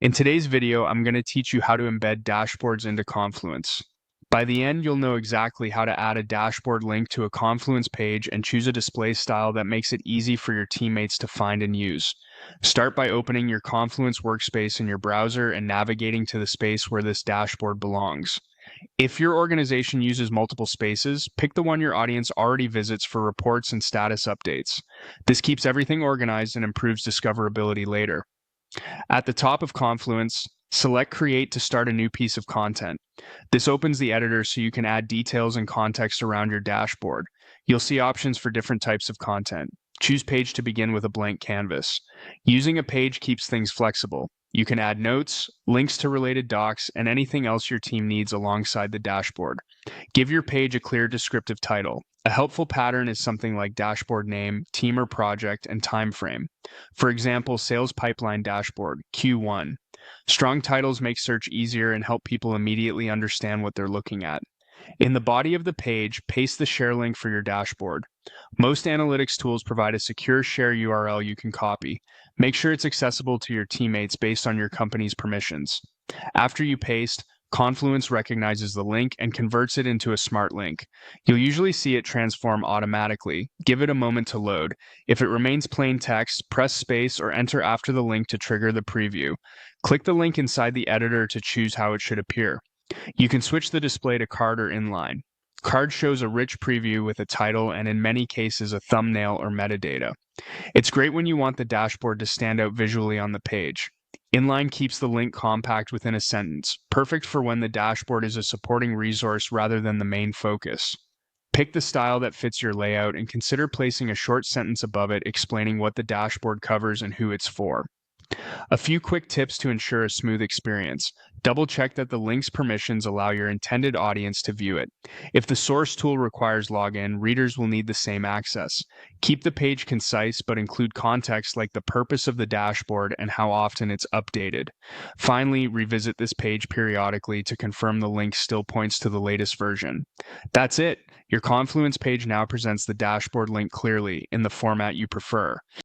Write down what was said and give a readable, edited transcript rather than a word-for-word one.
In today's video, I'm going to teach you how to embed dashboards into Confluence. By the end, you'll know exactly how to add a dashboard link to a Confluence page and choose a display style that makes it easy for your teammates to find and use. Start by opening your Confluence workspace in your browser and navigating to the space where this dashboard belongs. If your organization uses multiple spaces, pick the one your audience already visits for reports and status updates. This keeps everything organized and improves discoverability later. At the top of Confluence, select Create to start a new piece of content. This opens the editor so you can add details and context around your dashboard. You'll see options for different types of content. Choose Page to begin with a blank canvas. Using a page keeps things flexible. You can add notes, links to related docs, and anything else your team needs alongside the dashboard. Give your page a clear descriptive title. A helpful pattern is something like dashboard name, team or project, and time frame. For example, Sales Pipeline Dashboard, Q1. Strong titles make search easier and help people immediately understand what they're looking at. In the body of the page, paste the share link for your dashboard. Most analytics tools provide a secure share URL you can copy. Make sure it's accessible to your teammates based on your company's permissions. After you paste, Confluence recognizes the link and converts it into a smart link. You'll usually see it transform automatically. Give it a moment to load. If it remains plain text, press space or enter after the link to trigger the preview. Click the link inside the editor to choose how it should appear. You can switch the display to card or inline. Card shows a rich preview with a title and in many cases a thumbnail or metadata. It's great when you want the dashboard to stand out visually on the page. Inline keeps the link compact within a sentence, perfect for when the dashboard is a supporting resource rather than the main focus. Pick the style that fits your layout and consider placing a short sentence above it explaining what the dashboard covers and who it's for. A few quick tips to ensure a smooth experience. Double check that the link's permissions allow your intended audience to view it. If the source tool requires login, readers will need the same access. Keep the page concise, but include context like the purpose of the dashboard and how often it's updated. Finally, revisit this page periodically to confirm the link still points to the latest version. That's it. Your Confluence page now presents the dashboard link clearly in the format you prefer.